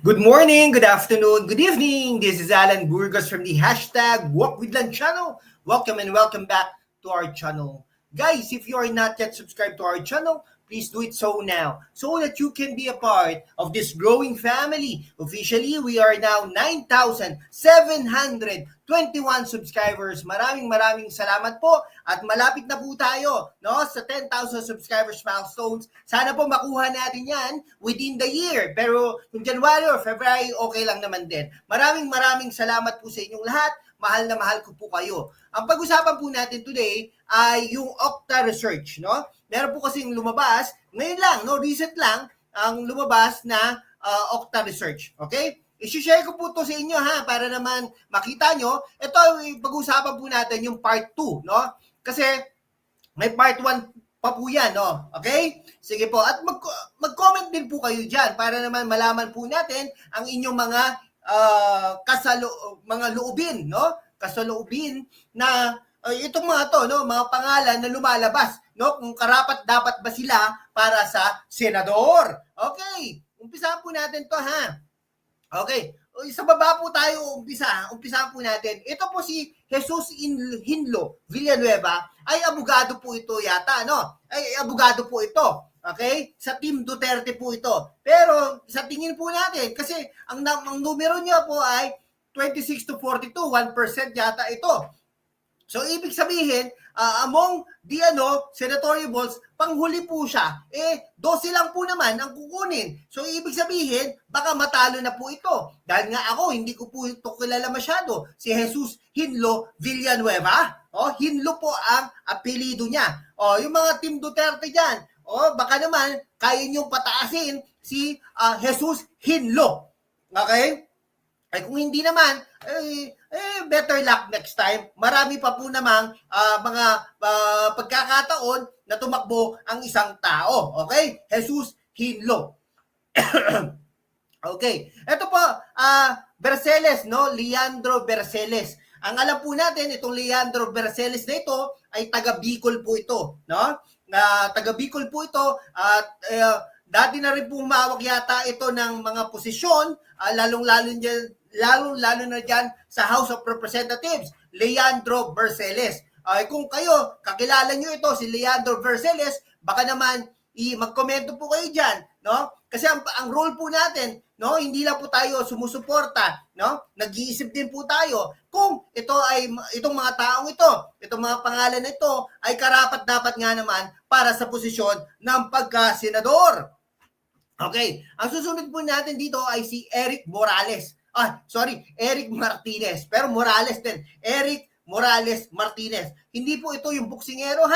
Good morning, good afternoon, good evening. This is Alan Burgos from the hashtag Walk with Lan channel. Welcome and welcome back to our channel. Guys, if you are not yet subscribed to our channel, please do it so now so that you can be a part of this growing family. Officially, we are now 9,721 subscribers. Maraming salamat po at malapit na po tayo sa 10,000 subscribers milestones. Sana po makuha natin yan within the year. Pero kung January or February, okay lang naman din. Maraming salamat po sa inyong lahat. Mahal na mahal ko po kayo. Ang pag-usapan po natin today ay yung Okta research, Meron po kasing lumabas, ngayon lang, recent lang, ang lumabas na Okta research, okay? I-share ko po to sa inyo para naman makita nyo. Ito, pag-usapan po natin yung part 2, Kasi may part 1 pa po yan, Okay? Sige po, at mag-comment din po kayo dyan para naman malaman po natin ang inyong mga mga loobin, Kasaloobin na itong mga to, mga pangalan na lumalabas, kung karapat dapat ba sila para sa senador. Okay, umpisahan po natin to, Okay, sa baba po tayo umpisahan po natin. Ito po si Jesus Hinlo Villanueva, ay abogado po ito yata, Ay abogado po ito. Okay? Sa Team Duterte po ito. Pero sa tingin po natin, kasi ang numero niya po ay 26 to 42, 1% yata ito. So ibig sabihin, among the senatorial votes, panghuli po siya. 12 lang po naman ang kukunin. So ibig sabihin, baka matalo na po ito. Dahil nga ako, hindi ko po ito kilala masyado. Si Jesus Hinlo Villanueva. Hinlo po ang apelido niya. Yung mga Team Duterte dyan, baka naman, kaya niyong pataasin si Jesus Hinlo. Okay? Ay kung hindi naman, better luck next time. Marami pa po namang mga pagkakataon na tumakbo ang isang tao. Okay? Jesus Hinlo. Okay. Ito po, Berceles, Leandro Berceles. Ang alam po natin, itong Leandro Berceles na ito ay taga Bicol po ito, taga Bicol po ito at dati na rin po humawak yata ito ng mga posisyon, lalong-lalo na dyan sa House of Representatives, Leandro Berceles. Kung kayo, kakilala nyo ito, si Leandro Berceles, baka naman mag-komento po kayo dyan, Kasi ang role po natin, hindi lang po tayo sumusuporta, Nag-iisip din po tayo kung itong mga taong itong mga pangalan na ito ay karapat-dapat nga naman para sa posisyon ng pagka-senador. Okay, ang susunod po natin dito ay si Eric Morales. Eric Martinez. Pero Morales din. Eric Morales Martinez. Hindi po ito yung boksingero,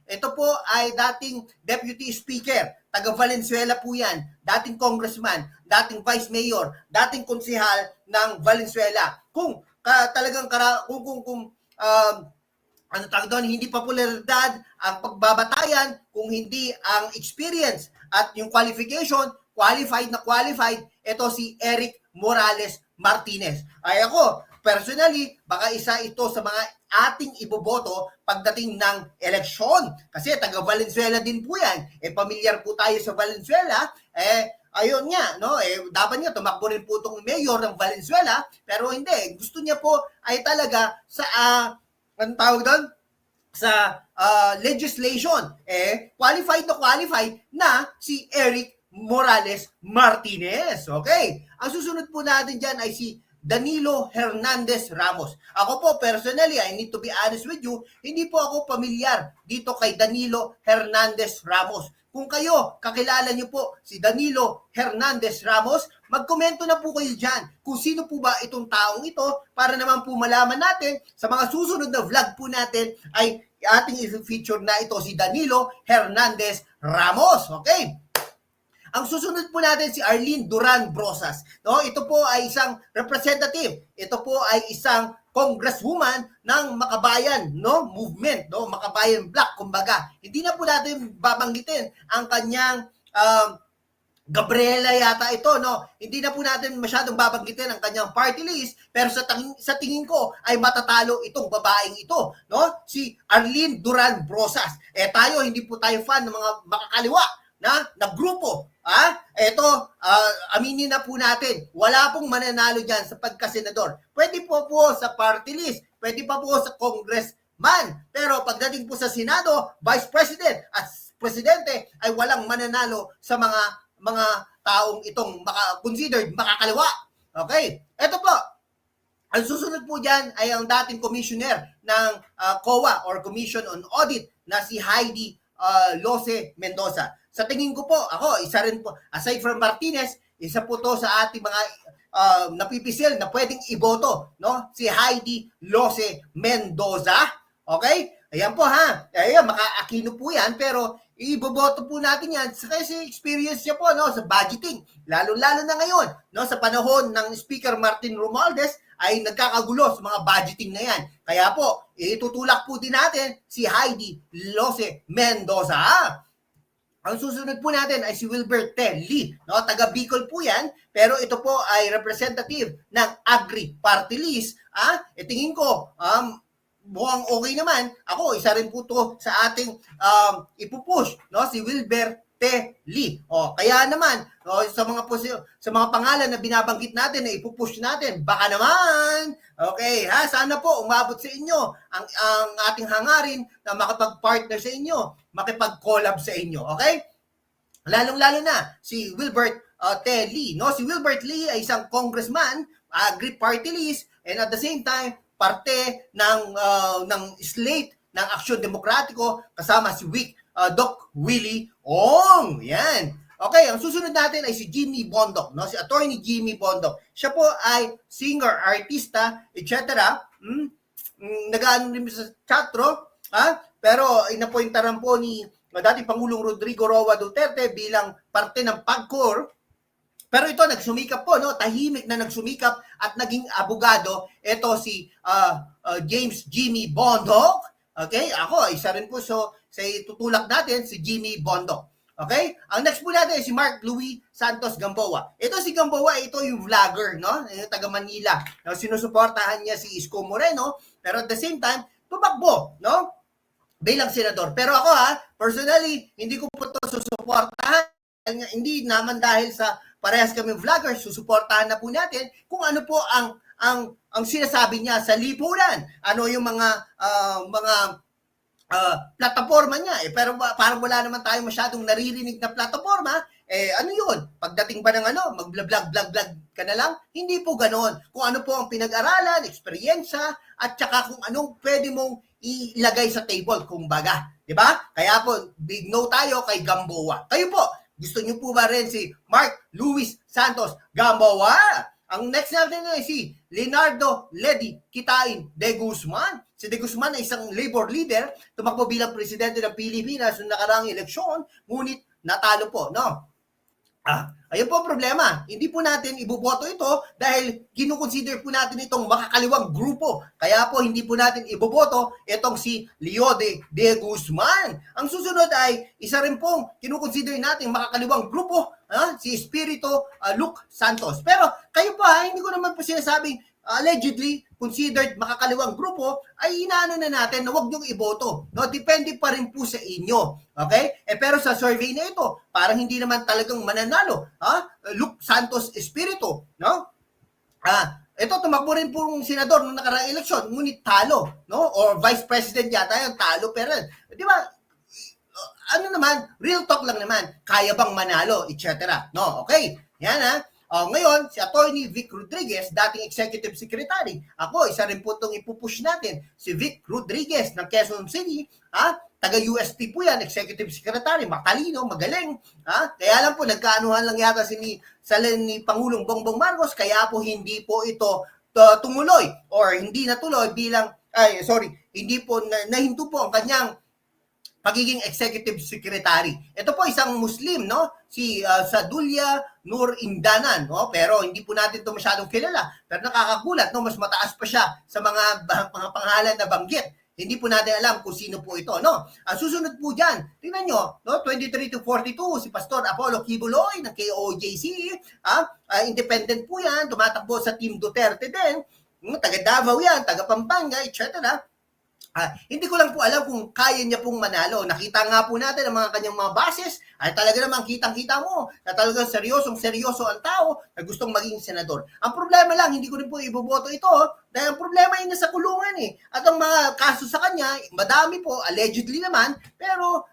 Ito po ay dating Deputy Speaker. Taga Valenzuela po yan. Dating Congressman, dating Vice Mayor, dating konsehal ng Valenzuela. Kung hindi popularidad ang pagbabatayan, kung hindi ang experience at yung qualification, qualified, ito si Eric Morales Martinez. Ay ako, personally, baka isa ito sa mga ating iboboto pagdating ng eleksyon. Kasi taga Valenzuela din po yan. Pamilyar po tayo sa Valenzuela. Ayun nga, dapat nga tumakbo rin po itong mayor ng Valenzuela, pero hindi. Gusto niya po ay talaga sa, anong tawag doon? Sa legislation. Qualified na si Eric Morales Martinez. Okay? Ang susunod po natin dyan ay si Danilo Hernandez Ramos. Ako po, personally, I need to be honest with you, hindi po ako pamilyar dito kay Danilo Hernandez Ramos. Kung kayo, kakilala niyo po si Danilo Hernandez Ramos, magkomento na po kayo dyan kung sino po ba itong taong ito para naman po malaman natin sa mga susunod na vlog po natin ay ating i-feature na ito si Danilo Hernandez Ramos. Okay? Ang susunod po natin si Arlene Duran Brosas. Ito po ay isang representative. Ito po ay isang congresswoman ng Makabayan movement, Makabayan Bloc, kumbaga. Hindi na po natin babanggitin ang kanyang Gabriela yata ito, Hindi na po natin masyadong babanggitin ang kanyang party list, pero sa tingin ko ay matatalo itong babaeng ito, Si Arlene Duran Brosas. Tayo, hindi po tayo fan ng mga makakaliwa. na grupo. Ito, aminin na po natin, wala pong mananalo dyan sa pagkasenador. Pwede po sa party list, pwede pa po sa congressman. Pero pagdating po sa Senado, Vice President at Presidente ay walang mananalo sa mga taong itong considered makakaliwa. Okay? Ito po, ang susunod po dyan ay ang dating commissioner ng COA or Commission on Audit na si Heidi Lose Mendoza. Sa tingin ko po, ako, isa rin po, aside from Martinez, isa po to sa ating mga napipisil na pwedeng iboto, no? Si Heidi Lose Mendoza. Okay? Ayan po ha. Ayan, maka-Aquino po yan, pero iboboto po natin yan kasi experience niya po no, sa budgeting. Lalo-lalo na ngayon, no, sa panahon ng Speaker Martin Romualdez, ay nagkakagulo sa mga budgeting na yan. Kaya po, itutulak po din natin si Heidi Lose Mendoza. Ang susunod po natin ay si Wilbert Lee. No? Taga Bicol po yan, pero ito po ay representative ng Agri Party List. Tingin ko, mukhang okay naman. Ako, isa rin po to sa ating ipupush, no? Si Wilbert Lee. Kaya naman, sa mga pangalan na binabanggit natin na ipupush natin, baka naman, okay, sana po umabot sa inyo ang ating hangarin na makapag-partner sa inyo, makipag-collab sa inyo, okay? Lalong-lalo na si Wilbert Lee, no? Si Wilbert Lee ay isang congressman, Agri Party List, and at the same time, parte ng slate ng Aksyon Demokratiko kasama si Doc Willie Ong. Yan. Okay, ang susunod natin ay si Jimmy Bondoc, no? Si Attorney Jimmy Bondoc. Siya po ay singer, artista, etc. Nag-ano rin sa teatro, pero inapointaran po ni dating Pangulong Rodrigo Roa Duterte bilang parte ng PAGCOR. Pero ito, nagsumikap po, no? Tahimik na nagsumikap at naging abogado. Ito si James Jimmy Bondoc. Okay? Ako, isa rin po sa tutulak natin, si Jimmy Bondoc. Okay? Ang next po natin ay si Mark Louis Santos Gamboa. Ito si Gamboa, ito yung vlogger, no? Yung taga Manila. No? Sinusuportahan niya si Isko Moreno, pero at the same time, tumakbo, no? Bilang senador. Pero ako personally, hindi ko po ito susuportahan. Hindi naman dahil sa parehas kami vloggers, susuportahan na po natin kung ano po ang sinasabi niya sa lipunan. Ano yung mga plataforma niya. Pero parang wala naman tayo masyadong naririnig na plataforma. Ano yun? Pagdating ba ng mag-vlog ka na lang? Hindi po ganon. Kung ano po ang pinag-aralan, eksperyensya, at saka kung anong pwede mong ilagay sa table, kumbaga. Diba? Kaya po, big no tayo kay Gamboa. Kayo po, gusto niyo po ba rin si Mark Louis Santos Gamboa? Ang next natin ay si Leonardo Ledy Kitain de Guzman. Si de Guzman ay isang labor leader, tumakbo bilang presidente ng Pilipinas noong nakaraang eleksyon, ngunit natalo po, no? Ayun po ang problema. Hindi po natin iboboto ito dahil kinukonsider po natin itong makakaliwang grupo. Kaya po hindi po natin iboboto itong si Leody de Guzman. Ang susunod ay isa rin pong kinukonsider natin makakaliwang grupo, si Espiritu Luke Santos. Pero kayo po hindi ko naman po sinasabing allegedly considered makakaliwang grupo, ay inaano na natin na huwag niyong iboto. No? Depende pa rin po sa inyo. Okay? Pero sa survey na ito, parang hindi naman talagang mananalo. Luke Santos Espiritu. No? Ito, tumakbo rin po yung senador nung nakaraang eleksyon, ngunit talo. No? Or vice president yata yung talo. Pero, di ba, ano naman, real talk lang naman, kaya bang manalo, etc. No? Okay? Yan ngayon, si Attorney Vic Rodriguez, dating Executive Secretary. Ako, isa rin po itong ipupush natin. Si Vic Rodriguez ng Quezon City, taga-UST po yan, Executive Secretary, matalino, magaling. Kaya lang po, nagkaanuhan lang yata ni Pangulong Bongbong Marcos, kaya po hindi po ito tumuloy or hindi natuloy bilang, hindi po, nahinto po ang kanyang pagiging executive secretary. Ito po isang Muslim, no? Si Sadulya Nur Indanan, no? Pero hindi po natin ito masyadong kilala. Pero nakakagulat, no? Mas mataas pa siya sa mga pangalan na banggit. Hindi po natin alam kung sino po ito, no? Ang susunod po dyan, tingnan nyo, no? 23 to 42, si Pastor Apollo Kibuloy ng KOJC, independent po yan, tumatakbo sa Team Duterte din, taga Davao yan, taga Pampanga, etc. Hindi ko lang po alam kung kaya niya pong manalo. Nakita nga po natin ang mga kanyang mga bases ay talaga namang kitang-kita mo na talagang seryosong-seryoso ang tao na gustong maging senador. Ang problema lang, hindi ko rin po iboboto ito dahil ang problema ay nasa kulungan eh. At ang mga kaso sa kanya, madami po, allegedly naman, pero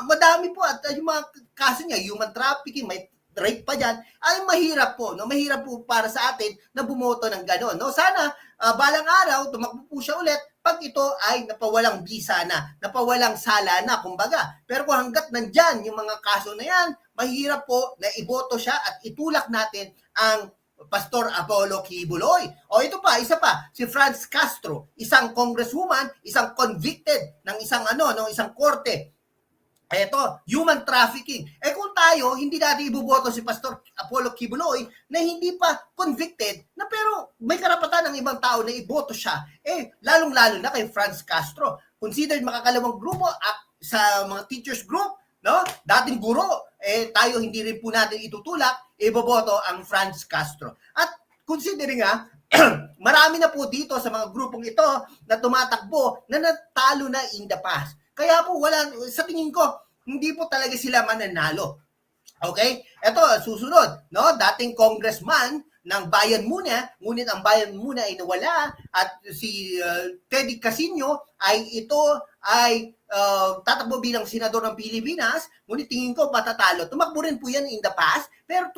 madami po at yung mga kaso niya, human trafficking, may rape pa dyan, ay mahirap po, no? Mahirap po para sa atin na bumoto ng gano'n, no? Sana balang araw, tumakbo po siya ulit pag ito ay napawalang bisa na, napawalang sala na, kumbaga. Pero kung hanggat nandyan yung mga kaso na yan, mahirap po na iboto siya at itulak natin ang Pastor Apollo Kibuloy. O ito pa, isa pa, si Franz Castro, isang congresswoman, isang convicted ng isang korte. Eto, human trafficking. Kung tayo, hindi natin iboboto si Pastor Apollo Kibuloy na hindi pa convicted, na pero may karapatan ng ibang tao na iboto siya, lalong-lalo na kay Franz Castro. Considered makakalawang grupo sa mga teachers group, no? Dating guro, tayo hindi rin po natin itutulak, iboboto ang Franz Castro. At considering marami na po dito sa mga grupong ito na tumatakbo na natalo na in the past. Kaya po sa tingin ko, hindi po talaga sila mananalo. Okay? Ito, susunod, no? Dating congressman ng Bayan Muna, ngunit ang Bayan Muna ay nawala at si Teddy Casino ay tatakbo bilang senador ng Pilipinas, ngunit tingin ko matatalo. Tumakbo rin po yan in the past, pero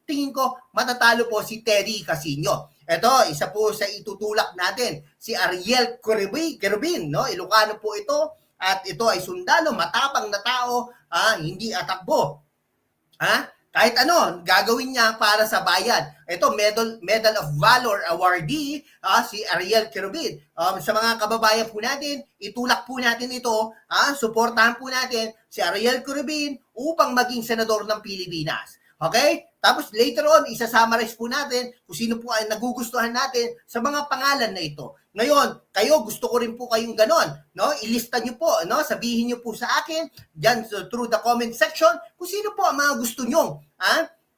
tingin ko matatalo po si Teddy Casino. Ito, isa po sa itutulak natin, si Ariel Querubin, no? Ilocano po ito. At ito ay sundalo, matapang na tao, hindi atakbo. Kahit ano, gagawin niya para sa bayan. Ito, Medal of Valor awardee, si Ariel Querubin. Sa mga kababayan po natin, itulak po natin ito, suportahan po natin si Ariel Querubin upang maging senador ng Pilipinas. Okay? Tapos later on, isa-summarize po natin kung sino po ay nagugustuhan natin sa mga pangalan na ito. Ngayon, kayo, gusto ko rin po kayong ganon, no? Ilista nyo po, no? Sabihin nyo po sa akin, dyan through the comment section, kung sino po ang mga gusto nyo,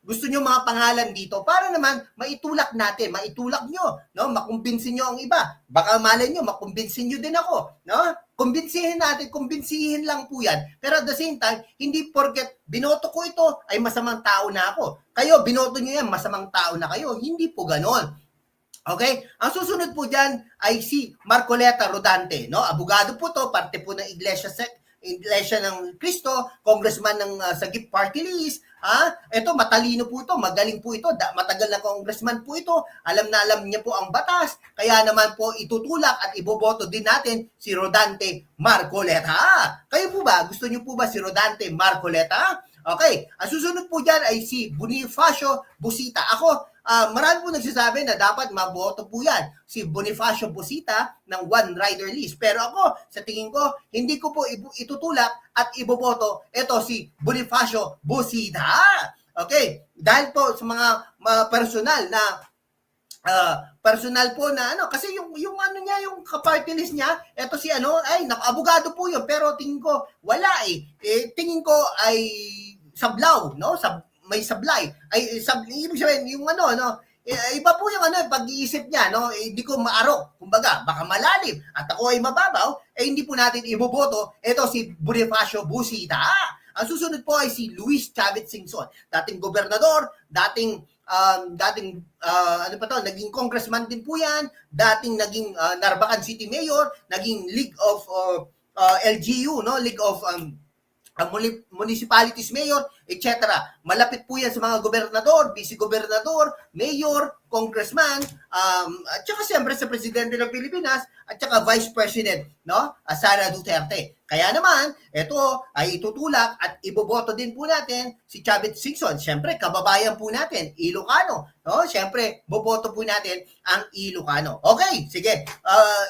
gusto nyo mga pangalan dito para naman maitulak natin, maitulak nyo, no? Makumbinsin nyo ang iba. Baka malay nyo, makumbinsin nyo din ako, no? Kumbinsihin natin, kumbinsihin lang po yan. Pero at the same time, hindi porket binoto ko ito ay masamang tao na ako. Kayo, binoto nyo yan, masamang tao na kayo. Hindi po ganon. Okay? Ang susunod po dyan ay si Marcoleta Rodante, no? Abogado po to, parte po ng Iglesia ng Cristo, congressman ng Sagip Party List. Ito, matalino po ito, magaling po ito, matagal na congressman po ito, alam na alam niya po ang batas, kaya naman po itutulak at iboboto din natin si Rodante Marcoleta. Kayo po ba? Gusto niyo po ba si Rodante Marcoleta? Okay, ang susunod po dyan ay si Bonifacio Busita. Ako, marami po nagsasabi na dapat maboto po yan si Bonifacio Busita ng One Rider List. Pero ako, sa tingin ko, hindi ko po itutulak at iboboto ito si Bonifacio Busita. Okay, dahil po sa mga personal po na kasi yung niya, yung ka-party list niya, eto si abogado po yun, pero tingin ko wala tingin ko ay sablaw, no? May sablay. Ibig sabihin, yung iba po yung pag-iisip niya, no? Hindi ko maarok. Kumbaga, baka malalim at ako ay mababaw, hindi po natin iboboto ito si Bonifacio Busita. Ang susunod po ay si Luis Chavez Singson, dating gobernador, dating naging congressman din po yan, dating naging Narbacan City Mayor, naging League of LGU, no? League of municipalities mayor, etc. Malapit po yan sa mga gobernador, vice-gobernador, mayor, congressman, at saka siyempre sa presidente ng Pilipinas, at saka vice president, no? Sara Duterte. Kaya naman, ito ay itutulak at iboboto din po natin si Chavez Singson. Siyempre, kababayan po natin, Ilocano, no? Siyempre, boboto po natin ang Ilocano. Okay, sige.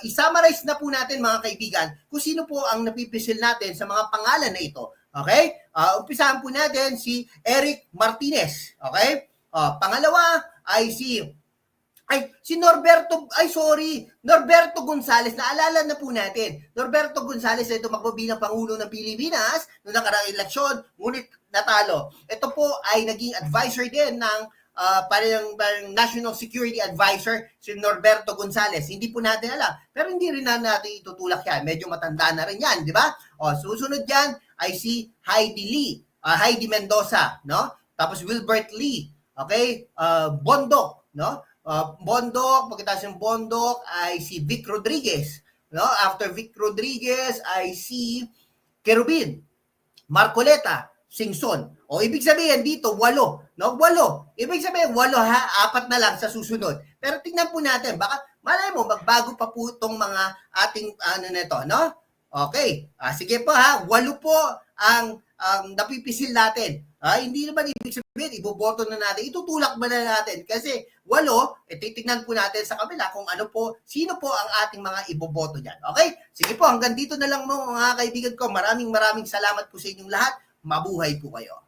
I-summarize na po natin mga kaibigan kung sino po ang napipisil natin sa mga pangalan na ito. Okay? Umpisahan po natin si Eric Martinez. Okay? Pangalawa ay si Norberto Gonzales. Naalala na po natin. Norberto Gonzales ay tumakbo bilang Pangulo ng Pilipinas noong nakaraang eleksyon, ngunit natalo. Ito po ay naging advisor din ng parang National Security Advisor, si Norberto Gonzales. Hindi po natin alam. Pero hindi rin natin itutulak yan. Medyo matanda na rin yan, di ba? O, susunod yan ay si Heidi Mendoza, no? Tapos Wilbert Lee, okay? Bondok, no? Bondok, pagkatapos ng Bondok ay si Vic Rodriguez, no? After Vic Rodriguez ay si Kerubin, Marcoleta, Singson. O ibig sabihin dito, 8. No? 8. Ibig sabihin, 8 ha, 4 na lang sa susunod. Pero tingnan po natin, baka malay mo, magbago pa po itong mga ating nito, no? Okay. Sige po ha, 8 po ang napipisil natin. Hindi naman ibig sabihin, iboboto na natin, itutulak ba na natin? Kasi 8, titignan po natin sa kabila kung ano po, sino po ang ating mga iboboto dyan. Okay? Sige po, hanggang dito na lang mo mga kaibigan ko. Maraming salamat po sa inyong lahat. Mabuhay po kayo.